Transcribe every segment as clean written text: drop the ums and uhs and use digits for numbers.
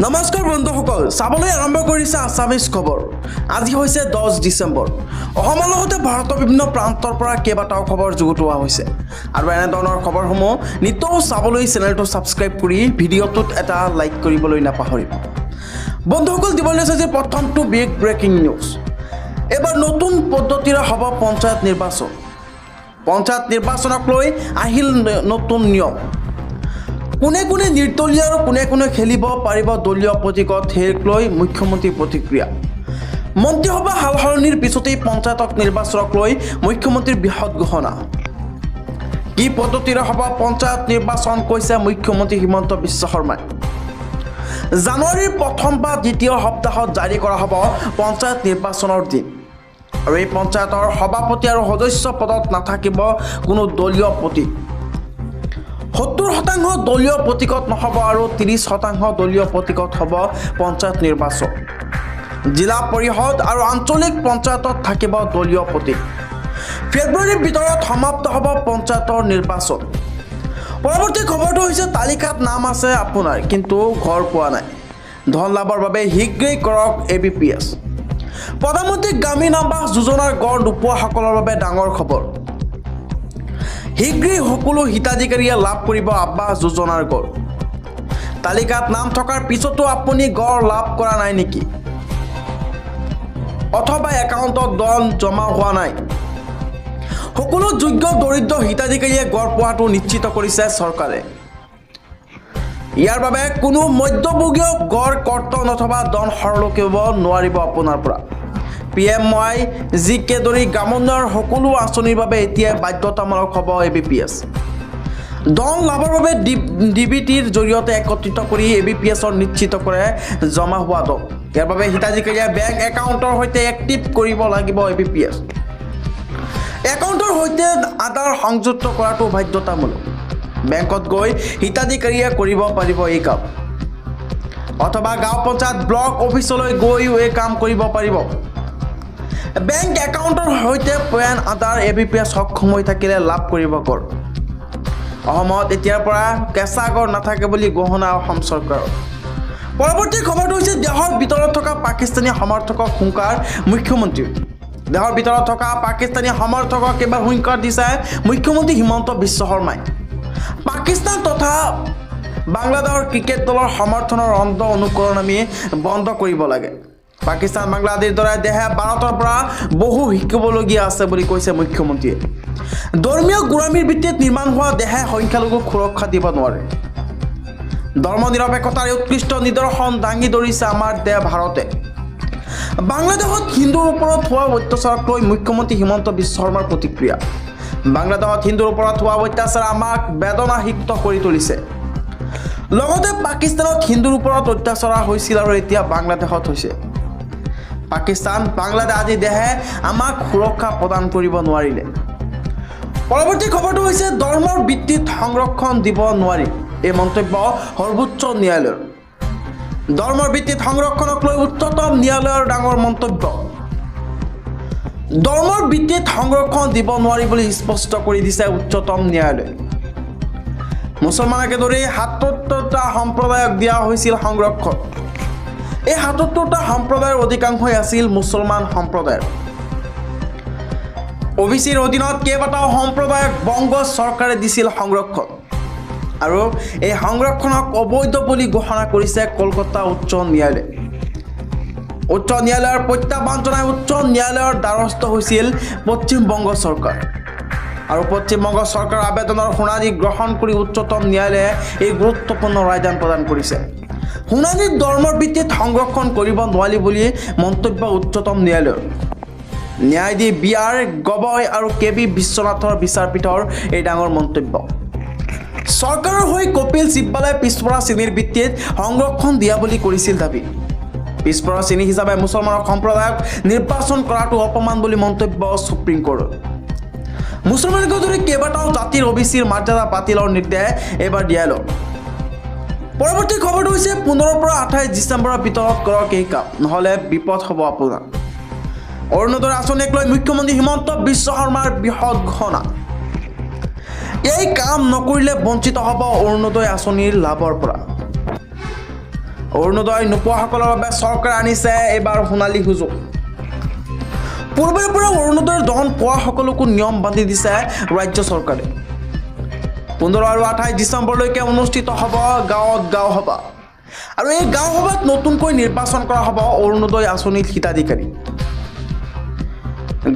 নমস্কাৰ বন্ধুসকল, চাবলৈ আৰম্ভ কৰিছে আছামিজ খবৰ। আজি হৈছে 10 ডিচেম্বৰ। অসমৰ লগতে ভাৰতৰ বিভিন্ন প্ৰান্তৰ পৰা কেইবাটাও খবৰ যুগুতোৱা হৈছে আৰু এনেধৰণৰ খবৰসমূহ নিতৌ চাবলৈ চেনেলটো ছাবস্ক্ৰাইব কৰি ভিডিঅ'টোত এটা লাইক কৰিবলৈ নাপাহৰিব। বন্ধুসকল, দিবলৈ আছে যে প্ৰথমটো বিগ ব্ৰেকিং নিউজ। এবাৰ নতুন পদ্ধতিৰে হ'ব পঞ্চায়ত নিৰ্বাচন। পঞ্চায়ত নিৰ্বাচনক লৈ আহিল নতুন নিয়ম। কোনে কোনে নিৰ্দলীয় আৰু কোনে কোনে খেলিব পাৰিব দলীয় প্ৰতীকত হেক লৈ মুখ্যমন্ত্ৰীৰ প্ৰতিক্ৰিয়া। মন্ত্ৰীসভা সালসলনিৰ পিছতেই পঞ্চায়তক নিৰ্বাচনক লৈ মুখ্যমন্ত্ৰীৰ বৃহৎ ঘোষণা। কি পদ্ধতিৰে হ'ব পঞ্চায়ত নিৰ্বাচন কৈছে মুখ্যমন্ত্ৰী হিমন্ত বিশ্ব শৰ্মাই। জানুৱাৰীৰ প্ৰথম বা দ্বিতীয় সপ্তাহত জাৰি কৰা হ'ব পঞ্চায়ত নিৰ্বাচনৰ দিন আৰু এই পঞ্চায়তৰ সভাপতি আৰু সদস্য পদত নাথাকিব কোনো দলীয় প্ৰতীক। 70% দলীয় প্ৰতীকত নহ'ব আৰু 30% দলীয় প্ৰতীকত হ'ব পঞ্চায়ত নিৰ্বাচন। জিলা পৰিষদ আৰু আঞ্চলিক পঞ্চায়তত থাকিব দলীয় প্ৰতীক। ফেব্ৰুৱাৰীৰ ভিতৰত সমাপ্ত হ'ব পঞ্চায়তৰ নিৰ্বাচন। পৰৱৰ্তী খবৰটো হৈছে তালিকাত নাম আছে আপোনাৰ, কিন্তু ঘৰ পোৱা নাই। ধন লাভৰ বাবে শীঘ্ৰেই কৰক ABPS। প্ৰধানমন্ত্ৰী গ্ৰামীণ আৱাস যোজনাৰ গড় নোপোৱাসকলৰ বাবে ডাঙৰ খবৰ। শীঘ্ৰেই সকলো হিতাধিকাৰীয়ে লাভ কৰিব আৱাস যোজনাৰ গড়। তালিকাত নাম থকাৰ পিছতো আপুনি গড় লাভ কৰা নাই নেকি? অথবা একাউণ্টত ধন জমা হোৱা নাই? সকলো যোগ্য দৰিদ্ৰ হিতাধিকাৰীয়ে গড় পোৱাটো নিশ্চিত কৰিছে চৰকাৰে। ইয়াৰ বাবে কোনো মধ্যভোগীয় গড় কৰ্তন অথবা ধন সৰল কৰিব নোৱাৰিব আপোনাৰ পৰা। PMY GK ধৰি গ্ৰামোন্নয়নৰ সকলো আঁচনিৰ বাবে এতিয়া বাধ্যতামূলক হ'ব ABPS। ধন লাভৰ বাবে DBTৰ জৰিয়তে একত্ৰিত কৰি ABPSৰ নিশ্চিত কৰে জমা হোৱা ধন। ইয়াৰ বাবে হিতাধিকাৰীয়ে বেংক একাউণ্টৰ সৈতে এক্টিভ কৰিব লাগিব ABPS। একাউণ্টৰ সৈতে আধাৰ সংযুক্ত কৰাটো বাধ্যতামূলক। বেংকত গৈ হিতাধিকাৰীয়ে কৰিব পাৰিব এই কাম, অথবা গাঁও পঞ্চায়ত ব্লক অফিচলৈ গৈও এই কাম কৰিব পাৰিব। বেংক একাউণ্টৰ সৈতে পেন আধাৰ ABPS সক্ষম হৈ থাকিলে লাভ কৰিব গড়। অসমত এতিয়াৰ পৰা কেঁচা গড় নাথাকে বুলি ঘোষণা অসম চৰকাৰৰ। পৰৱৰ্তী খবৰটো হৈছে দেশৰ ভিতৰত থকা পাকিস্তানী সমৰ্থকক হুংকাৰ মুখ্যমন্ত্ৰীৰ। দেশৰ ভিতৰত থকা পাকিস্তানী সমৰ্থকক এবাৰ হুংকাৰ দিছে মুখ্যমন্ত্ৰী হিমন্ত বিশ্ব শৰ্মাই। পাকিস্তান তথা বাংলাদেশৰ ক্ৰিকেট দলৰ সমৰ্থনৰ অন্ধ অনুকৰণ আমি বন্ধ কৰিব লাগে। পাকিস্তান বাংলাদেশৰ দৰে দেশে ভাৰতৰ পৰা বহু শিকিবলগীয়া আছে বুলি কৈছে মুখ্যমন্ত্ৰীয়ে। ধৰ্মীয় গোলামীৰ ভিত্তিত নিৰ্মাণ হোৱা দেশে সংখ্যালঘুক সুৰক্ষা দিব নোৱাৰে। ধৰ্ম নিৰপেক্ষতাৰ উৎকৃষ্ট নিদৰ্শন দাঙি ধৰিছে আমাৰ দেশ ভাৰতে। বাংলাদেশত হিন্দুৰ ওপৰত হোৱা অত্যাচাৰক লৈ মুখ্যমন্ত্ৰী হিমন্ত বিশ্ব শৰ্মাৰ প্ৰতিক্ৰিয়া। বাংলাদেশত হিন্দুৰ ওপৰত হোৱা অত্যাচাৰ আমাক বেদনাসিক্ত কৰি তুলিছে। লগতে পাকিস্তানত হিন্দুৰ ওপৰত অত্যাচাৰ হৈছিল আৰু এতিয়া বাংলাদেশত হৈছে। পাকিস্তান বাংলাদেশ আদি দেশে আমাক সুৰক্ষা প্ৰদান কৰিব নোৱাৰিলে। পৰৱৰ্তী খবৰটো হৈছে ধৰ্মৰ ভিত্তিত সংৰক্ষণ দিব নোৱাৰি, এই মন্তব্য সৰ্বোচ্চ ন্যায়ালয়ৰ। ধৰ্মৰ ভিত্তিত সংৰক্ষণক লৈ উচ্চতম ন্যায়ালয়ৰ ডাঙৰ মন্তব্য। ধৰ্মৰ ভিত্তিত সংৰক্ষণ দিব নোৱাৰি বুলি স্পষ্ট কৰি দিছে উচ্চতম ন্যায়ালয়ে। মুছলমানকে ধৰি ৭৭টা সম্প্ৰদায়ক দিয়া হৈছিল সংৰক্ষণ। এই ৭৭টা সম্প্ৰদায়ৰ অধিকাংশই আছিল মুছলমান সম্প্ৰদায়ৰ। OBCৰ অধীনত কেইবাটাও সম্প্ৰদায়ক বংগ চৰকাৰে দিছিল সংৰক্ষণ আৰু এই সংৰক্ষণক অবৈধ বুলি ঘোষণা কৰিছে কলকাতা উচ্চ ন্যায়ালয়ে। উচ্চ ন্যায়ালয়ৰ প্ৰত্যাহ্বান জনাই উচ্চ ন্যায়ালয়ৰ দ্বাৰস্থ হৈছিল পশ্চিমবংগ চৰকাৰ আৰু পশ্চিমবংগ চৰকাৰৰ আবেদনৰ শুনানি গ্ৰহণ কৰি উচ্চতম ন্যায়ালয়ে এই গুৰুত্বপূৰ্ণ ৰায়দান প্ৰদান কৰিছে। শুনানিত ধৰ্মৰ ভিত্তিত সংৰক্ষণ কৰিব নোৱাৰি বুলি মন্তব্য উচ্চতম ন্যায়ালয়ৰ। ন্যায়াধীশ BR গগৈ আৰু KB বিশ্বনাথৰ বিচাৰপীঠৰ এই ডাঙৰ মন্তব্য। চৰকাৰৰ হৈ কপিল চিব্বালে পিছপৰা শ্ৰেণীৰ ভিত্তিত সংৰক্ষণ দিয়া বুলি কৰিছিল দাবী। পিছপৰা শ্ৰেণী হিচাপে মুছলমান সম্প্ৰদায়ক নিৰ্বাচন কৰাটো অপমান বুলি মন্তব্য সুপ্ৰিম কোৰ্টৰ। মুছলমানকে ধৰি কেইবাটাও জাতিৰ OBCৰ মৰ্যাদা বাতিলৰ নিৰ্দেশ এইবাৰ ন্যায়ালয়ৰ। পৰৱৰ্তী খবৰটো হৈছে 15 পৰা 28 ডিচেম্বৰৰ ভিতৰত কৰক এই কাম, নহ'লে বিপদ হ'ব আপোনাৰ। অৰুণোদয় আঁচনিক লৈ মুখ্যমন্ত্ৰী হিমন্ত বিশ্ব শৰ্মাৰ বৃহৎ ঘোষণা। এই কাম নকৰিলে বঞ্চিত হ'ব অৰুণোদয় আঁচনিৰ লাভৰ পৰা। অৰুণোদয় নোপোৱাসকলৰ বাবে চৰকাৰে আনিছে এইবাৰ সোণালী সুযোগ। পূৰ্বেৰ পৰা অৰুণোদয়ৰ ধন পোৱা সকলোকো নিয়ম বান্ধি দিছে ৰাজ্য চৰকাৰে। 15 আৰু 28 ডিচেম্বৰলৈকে অনুষ্ঠিত হ'ব গাঁৱত গাঁও সভা, আৰু এই গাঁও সভাত নতুনকৈ নিৰ্বাচন কৰা হ'ব অৰুণোদয় আঁচনিৰ হিতাধিকাৰী।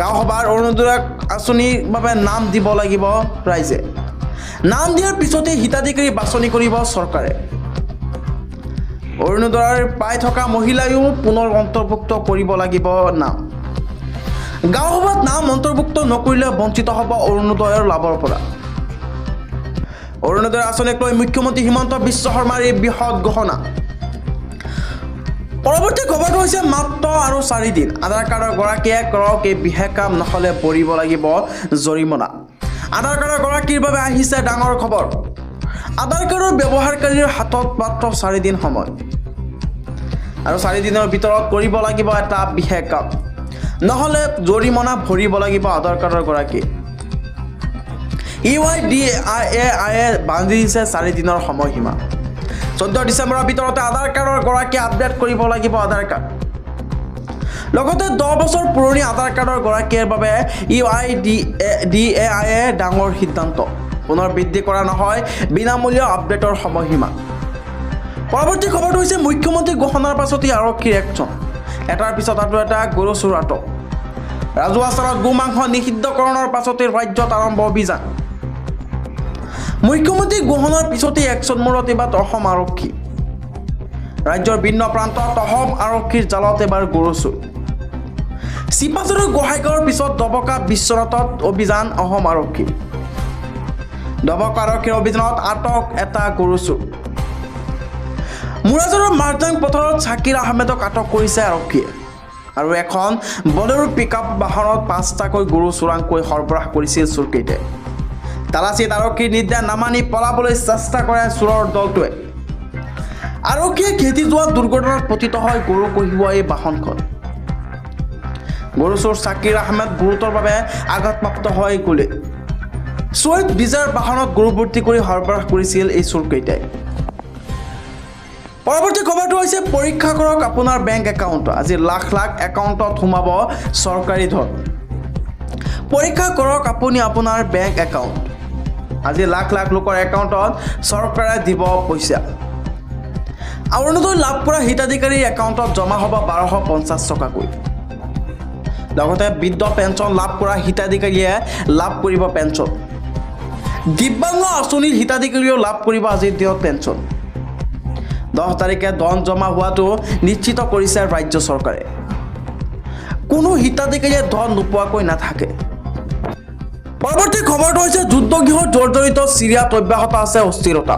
গাঁও সভাৰ অৰুণোদয় আঁচনিৰ বাবে নাম দিব লাগিব ৰাইজে। নাম দিয়াৰ পিছতে হিতাধিকাৰী বাছনি কৰিব চৰকাৰে। অৰুণোদয়ৰ পাই থকা মহিলায়ো পুনৰ অন্তৰ্ভুক্ত কৰিব লাগিব নাম। গাঁও সভাত নাম অন্তৰ্ভুক্ত নকৰিলে বঞ্চিত হ'ব অৰুণোদয়ৰ লাভৰ পৰা। অৰুণোদয় আঁচনিক লৈ মুখ্যমন্ত্ৰী হিমন্ত বিশ্ব শৰ্মাৰ এই বৃহৎ ঘোষণা। পৰৱৰ্তী খবৰটো হৈছে মাত্ৰ আৰু 4 দিন। আধাৰ কাৰ্ডৰ গৰাকীয়ে কৰক এই বিশেষ কাম, নহ'লে ভৰিব লাগিব জৰিমনা। আধাৰ কাৰ্ডৰ গৰাকীৰ বাবে আহিছে ডাঙৰ খবৰ। আধাৰ কাৰ্ডৰ ব্যৱহাৰকাৰীৰ হাতত মাত্ৰ 4 দিন সময়, আৰু 4 দিনৰ ভিতৰত কৰিব লাগিব এটা বিশেষ কাম, নহ'লে জৰিমনা ভৰিব লাগিব আধাৰ কাৰ্ডৰ গৰাকী। UIDAI বান্ধি দিছে 4 দিনৰ সময়সীমা। 14 ডিচেম্বৰৰ ভিতৰতে আধাৰ কাৰ্ডৰ গৰাকী আপডেট কৰিব লাগিব আধাৰ কাৰ্ড। লগতে 10 বছৰ পুৰণি আধাৰ কাৰ্ডৰ গৰাকীৰ বাবে UIDAI ডাঙৰ সিদ্ধান্ত, পুনৰ বৃদ্ধি কৰা নহয় বিনামূলীয়া আপডেটৰ সময়সীমা। পৰৱৰ্তী খবৰটো হৈছে মুখ্যমন্ত্ৰী ঘোষণাৰ পাছতে আৰক্ষীৰ একচন। এটাৰ পিছত আৰু এটা গৰু চোৰ আটক। ৰাজহুৱা স্থানত গোমাংস নিষিদ্ধকৰণৰ পাছতে ৰাজ্যত আৰম্ভ অভিযান। মুখ্যমন্ত্ৰী ঘোষণাৰ পিছতে একচন মূৰত এবাৰ অসম আৰক্ষী। ৰাজ্যৰ ভিন্ন প্ৰান্তত অসম আৰক্ষীৰ জালত এবাৰ গৰু চোৰ। চিপাঝাৰৰ গোহাঁইগাঁৱৰ পিছত ডবকা বিশ্বনাথত অভিযান অসম আৰক্ষী। ডবকা আৰক্ষীৰ অভিযানত আটক এটা গৰু চোৰ। মুৰাজৰৰ মাৰ্জাং পথাৰত ছাকিৰ আহমেদক আটক কৰিছে আৰক্ষীয়ে, আৰু এখন বলেৰো পিকআপ বাহনত 5টাকৈ গৰু চোৰাংকৈ সৰবৰাহ কৰিছিল চোৰকেইটাই। তালাচীত আৰক্ষীৰ নিৰ্দেশ নামানি পলাবলৈ চেষ্টা কৰে চোৰৰ দলটোৱে। আৰক্ষীয়ে ঘেটি যোৱা দুৰ্ঘটনাত পতিত হয় গৰু কঢ়িওৱা এই বাহনখন। গৰু চোৰ ছাকিৰ আহমেদ গুৰুতৰভাৱে আঘাতপ্ৰাপ্ত হয় গুলীত। ছুইফ্ট ডিজায়াৰ বাহনত গৰু ভৰ্তি কৰি সৰবৰাহ কৰিছিল এই চোৰকেইটাই। পৰৱৰ্তী খবৰটো হৈছে পৰীক্ষা কৰক আপোনাৰ বেংক একাউণ্ট। আজি লাখ লাখ একাউণ্টত সোমাব চৰকাৰী ধন। পৰীক্ষা কৰক আপুনি আপোনাৰ বেংক একাউণ্ট। আজি লাখ লাখ লোকৰ একাউণ্টত চৰকাৰে দিব পইচা। অৰুণোদয় লাভ কৰা হিতাধিকাৰীৰ একাউণ্টত জমা হ'ব 1250 টকাকৈ। লগতে বৃদ্ধ পেঞ্চন লাভ কৰা হিতাধিকাৰীয়ে লাভ কৰিব পেঞ্চন। দিব্যাংগ আঁচনিৰ হিতাধিকাৰীয়েও লাভ কৰিব আজিৰ দিনত পেঞ্চন। 10 তাৰিখে ধন জমা হোৱাটো নিশ্চিত কৰিছে ৰাজ্য চৰকাৰে। কোনো হিতাধিকাৰীয়ে ধন নোপোৱাকৈ নাথাকে। পৰৱৰ্তী খবৰটো হৈছে যুদ্ধগৃহত জৰ্জৰিত চিৰিয়াত অব্যাহত আছে অস্থিৰতা।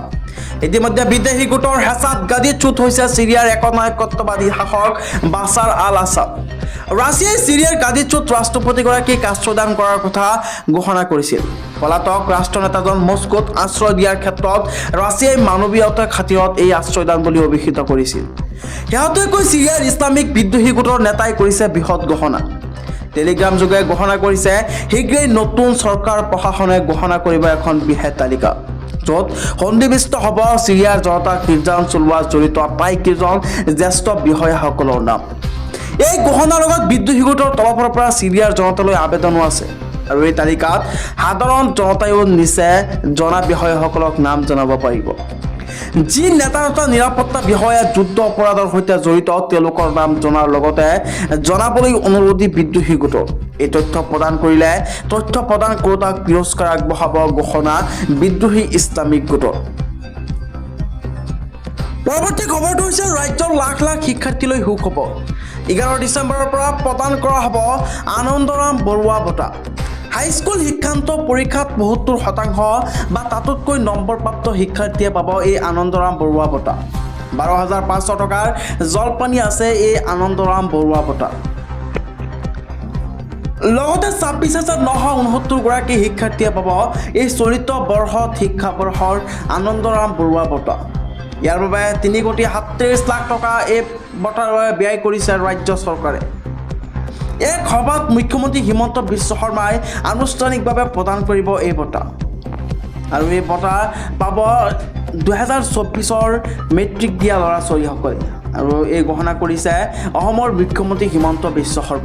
ইতিমধ্যে বিদেশী গোটৰ হেঁচাত গাদীচ্যুত হৈছে চিৰিয়াৰ একনায়কত্ববাদী শাসক বাছাৰ আল আছাদ। ৰাছিয়াই চিৰিয়াৰ গাদীচ্যুত ৰাষ্ট্ৰপতিগৰাকীক আশ্ৰয়দান কৰাৰ কথা ঘোষণা কৰিছিল। পলাতক ৰাষ্ট্ৰনেতাজন মস্কোত আশ্ৰয় দিয়াৰ ক্ষেত্ৰত ৰাছিয়াই মানৱীয়তাৰ খাতিৰত এই আশ্ৰয়দান বুলি অভিহিত কৰিছিল। শেহতীয়াকৈ চিৰিয়াৰ ইছলামিক বিদ্ৰোহী গোটৰ নেতাই কৰিছে বৃহৎ ঘোষণা। টেলিগ্ৰাম যোগে ঘোষণা কৰিছে শীঘ্ৰেই নতুন চৰকাৰ প্ৰশাসনে ঘোষণা কৰিব এখন বিশেষ তালিকা, য'ত সন্নিৱিষ্ট হ'ব চিৰিয়াৰ জনতাক নিৰ্যাতন চলোৱাত জড়িত আটাইকেইজন জ্যেষ্ঠ বিষয়াসকলৰ নাম। এই ঘোষণাৰ লগত বিদ্ৰোহী গোটৰ তৰফৰ পৰা চিৰিয়াৰ জনতালৈ আবেদনো আছে, আৰু এই তালিকাত সাধাৰণ জনতায়ো নিচে জনা বিষয়াসকলক নাম জনাব পাৰিব। যি নেতা নিৰাপত্তা বিষয়া যুদ্ধ অপৰাধৰ সৈতে জড়িত তেওঁলোকৰ নাম জনাৰ লগতে জনাবলৈ অনুৰোধী বিদ্ৰোহী গোটৰ। এই তথ্য প্ৰদান কৰিলে তথ্য প্ৰদান কৰোতাক পুৰস্কাৰ আগবঢ়াব ঘোষণা বিদ্ৰোহী ইছলামিক গোটৰ। পৰৱৰ্তী খবৰটো হৈছে ৰাজ্যৰ লাখ লাখ শিক্ষাৰ্থীলৈ সুখবৰ। 11 ডিচেম্বৰৰ পৰা প্ৰদান কৰা হ'ব আনন্দৰাম বৰুৱা বঁটা। হাইস্কুল শিক্ষান্ত পৰীক্ষাত ৭৫% বা তাতোতকৈ নম্বৰপ্ৰাপ্ত শিক্ষাৰ্থীয়ে পাব এই আনন্দৰাম বৰুৱা বঁটা। ১২,৫০০ টকাৰ জলপানী আছে এই আনন্দৰাম বৰুৱা বঁটা। লগতে ২৬,৯৬৯ গৰাকী শিক্ষাৰ্থীয়ে পাব এই চলিত বৰ্ষত শিক্ষাবৰ্ষৰ আনন্দৰাম বৰুৱা বঁটা। ইয়াৰ বাবে ৩,৩৭,০০,০০০ টকা এই বঁটাৰ বাবে ব্যয় কৰিছে ৰাজ্য চৰকাৰে। এক সভাত মুখ্যমন্ত্ৰী হিমন্ত বিশ্ব শৰ্মাই আনুষ্ঠানিকভাৱে প্ৰদান কৰিব এই বঁটা, আৰু এই বঁটা পাব 2024 মেট্ৰিক দিয়া ল'ৰা ছোৱালীসকলে আৰু এই ঘোষণা কৰিছে অসমৰ মুখ্যমন্ত্ৰী হিমন্ত বিশ্ব শৰ্মা